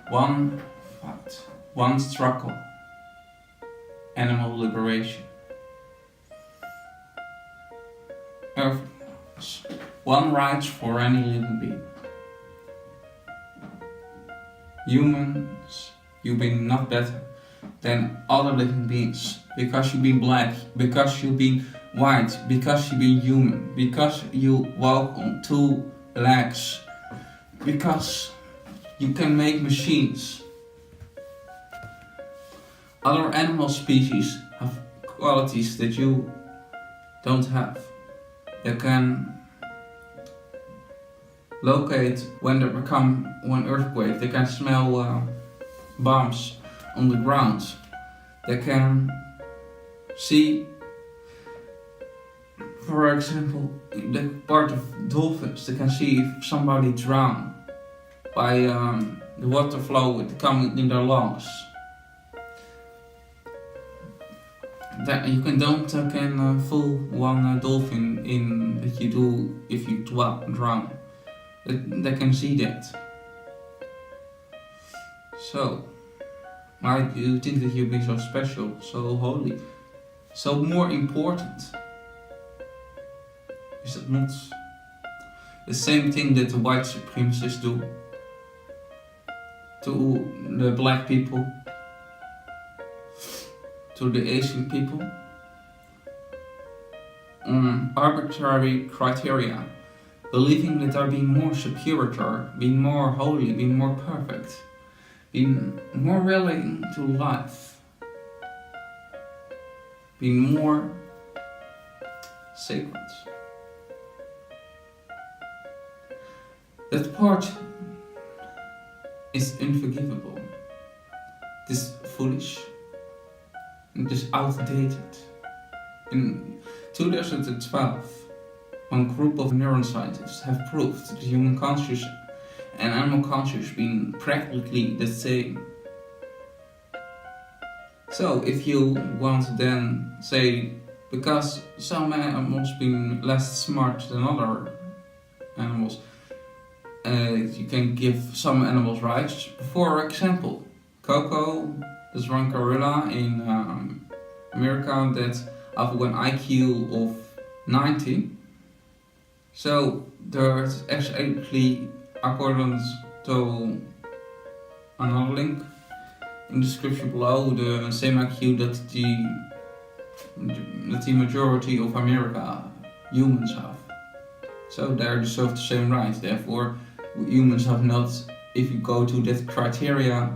one fight, one struggle, animal liberation. One right for any living being. Humans, you've been not better than other living beings because you've been black, because you've been white, because you've been human, because you walk on two legs, because you can make machines. Other animal species have qualities that you don't have. They can locate when there become one earthquake. They can smell bombs on the ground. They can see, for example, the part of dolphins. They can see if somebody drowned by the water flow coming in their lungs. That you don't can fool one dolphin in that you do if you drown. They can see that. So, why do you think that you've been so special, so holy, so more important? Is that not the same thing that the white supremacists do to the black people, to the Asian people? Arbitrary criteria, believing that they're being more superior, being more holy, being more perfect, being more willing to life, being more sacred. That part is unforgivable. It is foolish. It is outdated. In 2012, one group of neuroscientists have proved that human conscious and animal conscious being practically the same. So if you want to then say, because some animals being less smart than other animals, you can give some animals rights. For example, Coco, this one gorilla in America that have an IQ of 90. So there's actually, according to another link in the description below, the same IQ that the majority of America humans have. So they deserve the same rights. Therefore, humans have not, if you go to that criteria,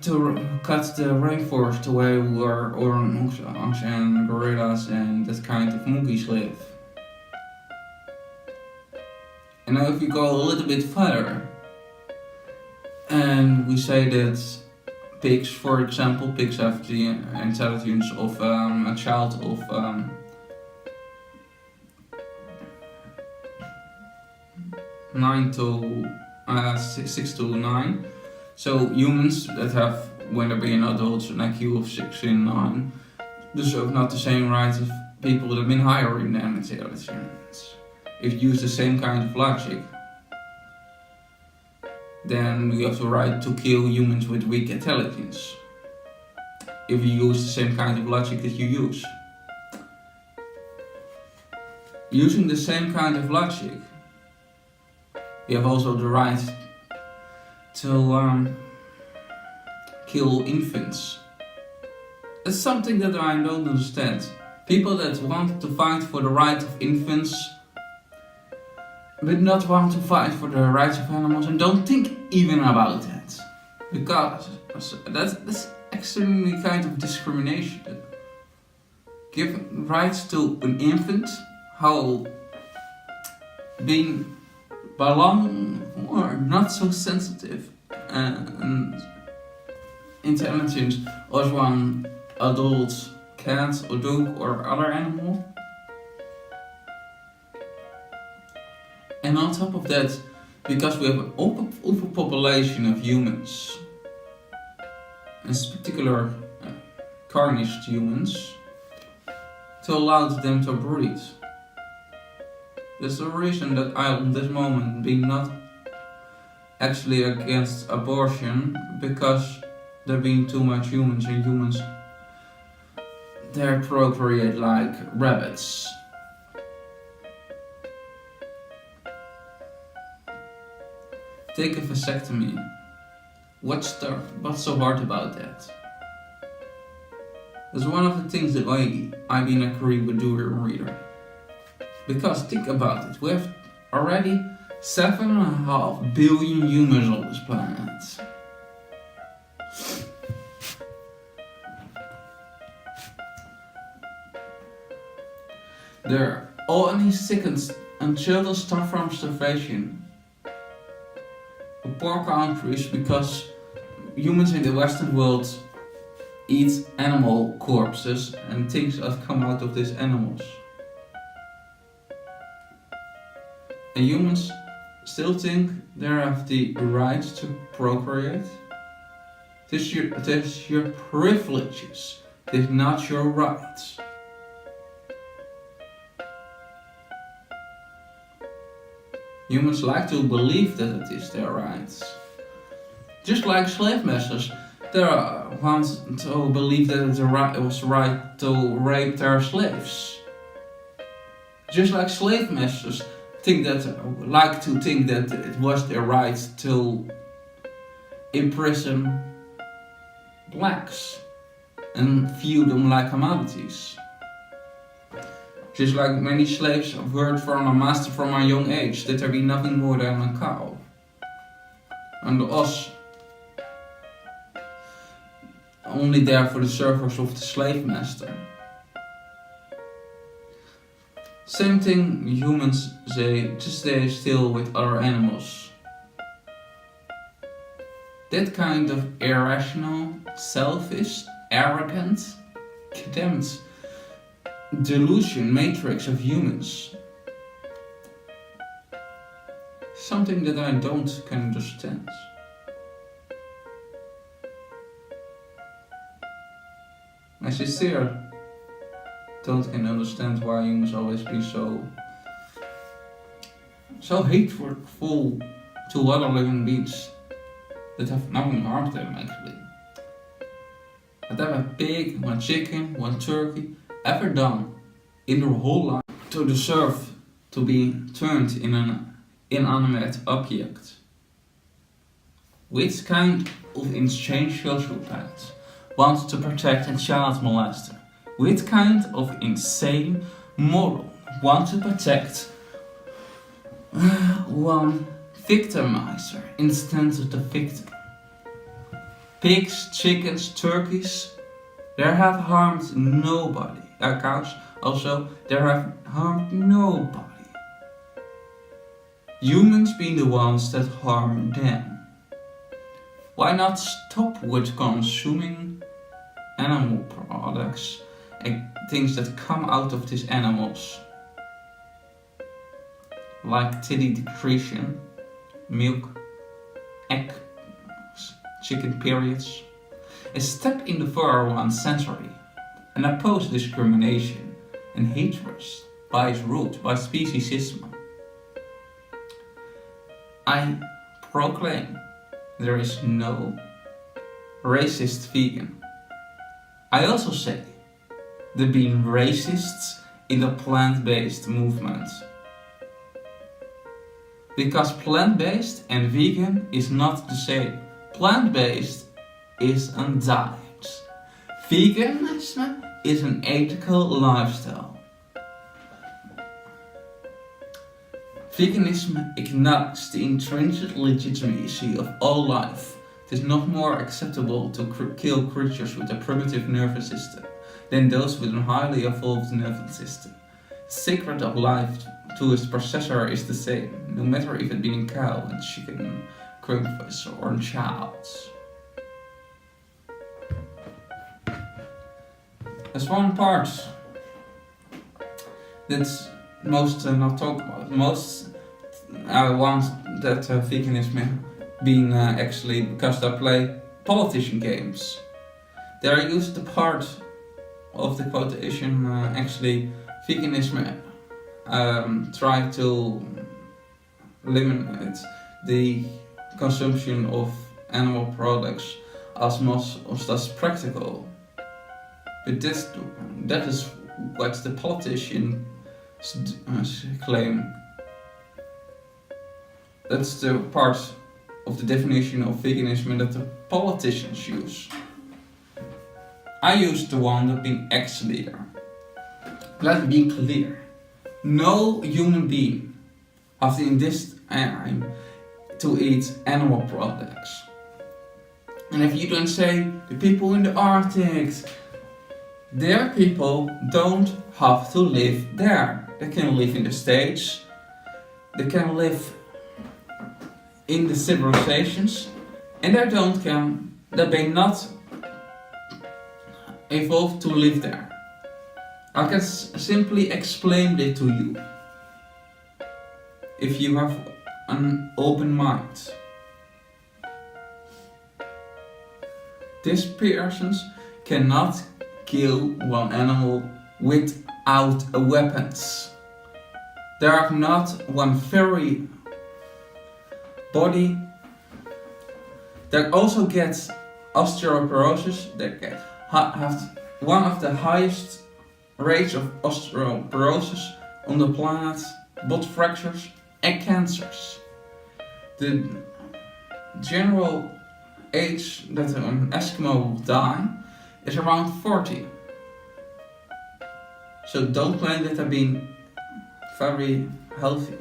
to cut the rainforest away where orangutans and gorillas and that kind of monkeys live. And now if you go a little bit further, and we say that pigs, for example, pigs have the intelligence of a child of 6 to 9. So humans that have, when they're being adults, an IQ of 6 and 9, deserve not the same rights as people that have been higher in their intelligence. If you use the same kind of logic, then you have the right to kill humans with weak intelligence. If you use the same kind of logic that you use. Using the same kind of logic, you have also the right to kill infants. It's something that I don't understand. People that want to fight for the right of infants, but not want to fight for the rights of animals and don't think even about that. Because that's extremely kind of discrimination. Give rights to an infant, how being belong or not so sensitive and intelligent as one adult cat or dog or other animal. And on top of that, because we have an overpopulation of humans, in particular carnage humans, to allow them to breed. That's the reason that I, at this moment, being not actually against abortion because there being too much humans, and humans they procreate like rabbits. Take a vasectomy. What's so hard about that? That's one of the things that I been agree with your reader. Because think about it, we have already 7.5 billion humans on this planet. They're all in these seconds and children starve from starvation. The poor countries because humans in the Western world eat animal corpses and things that come out of these animals. And humans still think they have the right to procreate. This is your privileges. This is not your rights. Humans like to believe that it is their rights. Just like slave masters, they want to believe that it was right to rape their slaves. Just like slave masters like to think that it was their right to imprison blacks and view them like commodities. Just like many slaves have heard from a master from a young age that there be nothing more than a cow. And the os only there for the service of the slave master. Same thing humans say, just stay still with other animals. That kind of irrational, selfish, arrogant, condemned delusion matrix of humans. Something that I don't can understand. I sincerely don't can understand why humans always be so hateful to other living beings that have nothing harmed them actually. That have a pig, one chicken, one turkey ever done in their whole life to deserve to be turned in an inanimate object? Which kind of insane sociopath wants to protect a child molester? Which kind of insane moral wants to protect one victimizer instead of the victim? Pigs, chickens, turkeys, they have harmed nobody. Cows also, they have harmed nobody. Humans being the ones that harm them. Why not stop with consuming animal products and things that come out of these animals? Like titty decretion, milk, egg, chicken periods. A step in the 401 century and oppose discrimination and hatred by its root, by speciesism. I proclaim there is no racist vegan. I also say there being racists in the plant-based movement. Because plant-based and vegan is not the same. Plant-based is a diet. Veganism is an ethical lifestyle. Veganism acknowledges the intrinsic legitimacy of all life. It is not more acceptable to kill creatures with a primitive nervous system than those with a highly evolved nervous system. The secret of life to its possessor is the same, no matter if it be a cow, a chicken, crayfish, or a child. There's one part that's most not talked about. Most want that veganism being actually because they play politician games. They are used the part of the quotation actually veganism try to eliminate the consumption of animal products as much as practical. But that is what the politicians claim. That's the part of the definition of veganism that the politicians use. I use the one that being ex-leader. Let's be clear. No human being has in this time to eat animal products. And if you don't say the people in the Arctic, their people don't have to live there. They can live in the States, they can live in the civilizations, and they not evolved to live there. I can simply explain it to you if you have an open mind. These persons cannot kill one animal without weapons. There are not one very body that also gets osteoporosis. They have one of the highest rates of osteoporosis on the planet, both fractures and cancers. The general age that an Eskimo will die is around 40. So don't claim that they're being very healthy.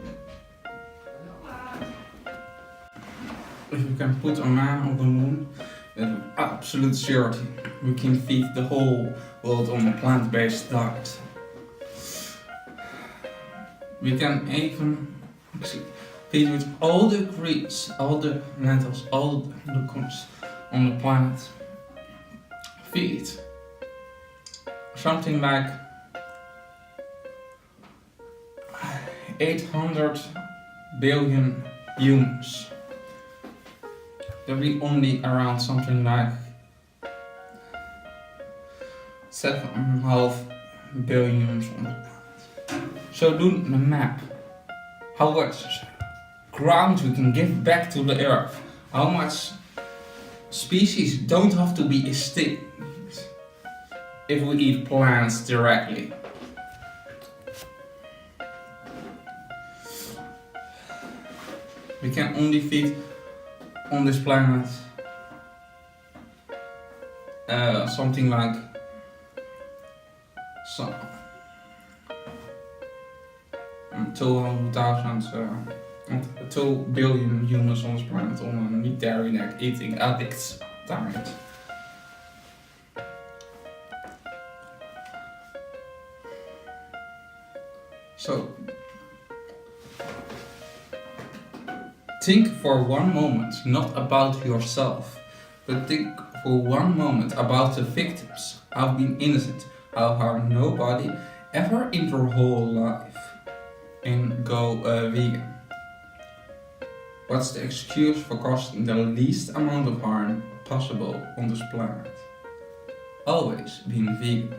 If we can put a man on the moon, then absolute certainty we can feed the whole world on a plant-based diet. We can even feed with all the greens, all the lentils, all the corns on the planet. Feed something like 800 billion humans. There'll be only around something like 7.5 billion humans on the planet. So do the map. How much ground we can give back to the earth. How much species don't have to be extinct if we eat plants directly. We can only feed on this planet something like 2 billion humans on this planet on a meat-dairy eating addicts diet. So think for one moment not about yourself, but think for one moment about the victims who have been innocent, who have nobody ever in their whole life and go vegan. What's the excuse for causing the least amount of harm possible on this planet? Always being vegan.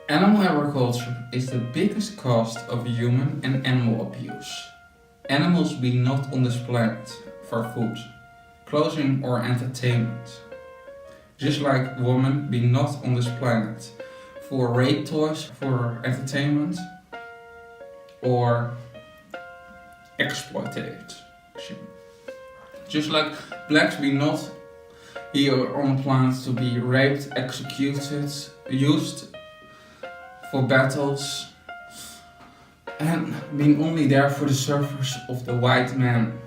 Animal agriculture is the biggest cost of human and animal abuse. Animals be not on this planet for food, clothing or entertainment. Just like women be not on this planet for rape toys, for entertainment or exploitation. Just like blacks be not here on the planet to be raped, executed, used for battles, and being only there for the service of the white man.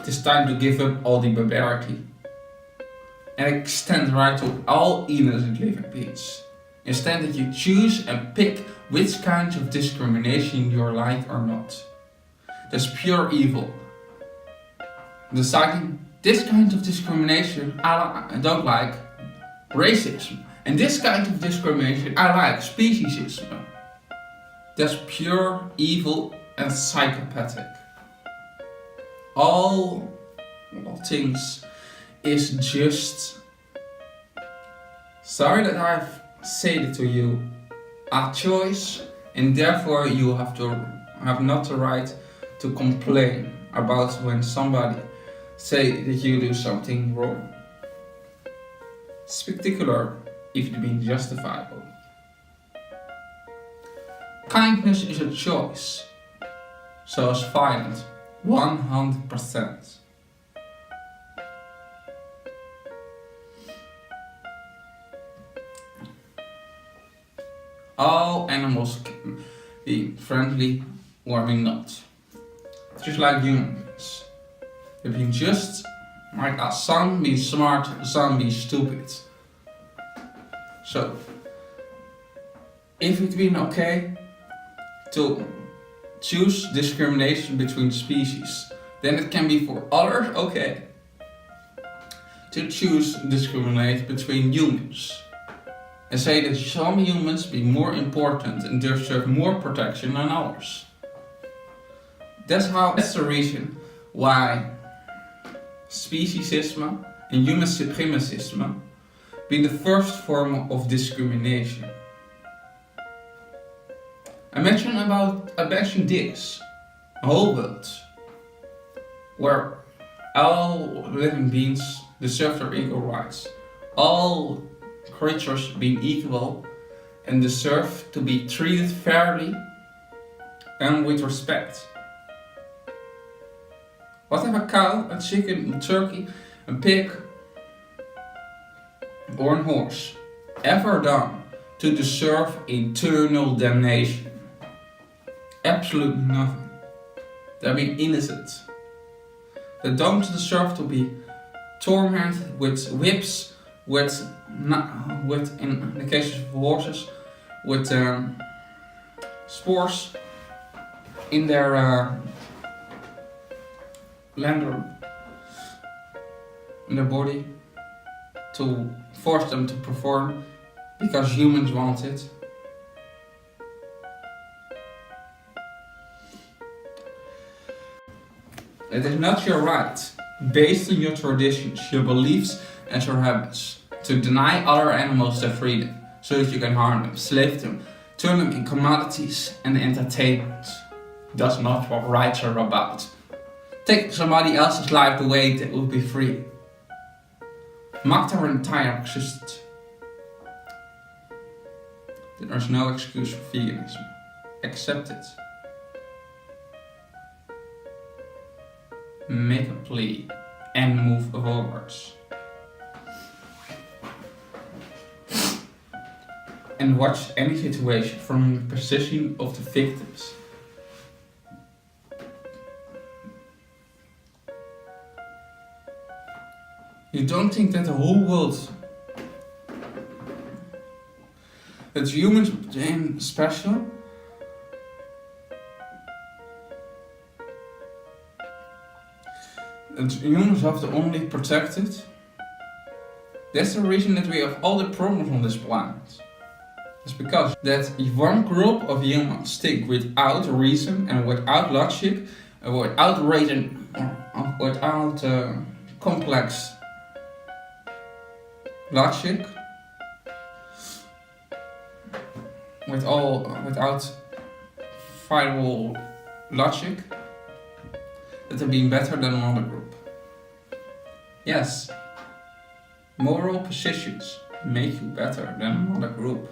It is time to give up all the barbarity and extend right to all innocent living beings. Instead that you choose and pick which kinds of discrimination you like or not. That's pure evil. Deciding this kind of discrimination I don't like, racism, and this kind of discrimination I like, speciesism. That's pure evil and psychopathic. All things is just, sorry that I've said it to you, a choice, and therefore you have not the right to complain about when somebody say that you do something wrong. Spectacular if it means justifiable. Kindness is a choice, so is violence 100%. All animals can be friendly or may not. Just like humans. If you just like some be smart, some be stupid. So, if it been okay to choose discrimination between species, then it can be for others okay to choose discriminate between humans. And say that some humans be more important and deserve more protection than others. That's the reason why speciesism and human supremacism be the first form of discrimination. Imagine this, a whole world where all living beings deserve their equal rights. All creatures being equal and deserve to be treated fairly and with respect. What have a cow, a chicken, a turkey, a pig or a horse ever done to deserve eternal damnation? Absolutely nothing. They're being innocent. They don't deserve to be tormented with whips, with in the case of horses, with spores in their in their body to force them to perform because humans want it. It is not your right, based on your traditions, your beliefs and your habits, to deny other animals their freedom so that you can harm them, slave them, turn them in commodities and entertainment. That's not what rights are about. Take somebody else's life away, they will be free. Maak their entire existence. There is no excuse for veganism. Accept it. Make a plea and move forwards. And watch any situation from the position of the victims. You don't think that the whole world, that humans are special? That humans have to only protect it? That's the reason that we have all the problems on this planet. It's because that one group of humans think without reason and without logic, and without reason, without complex logic, without viable logic, that they're being better than another group. Yes, moral positions make you better than another group.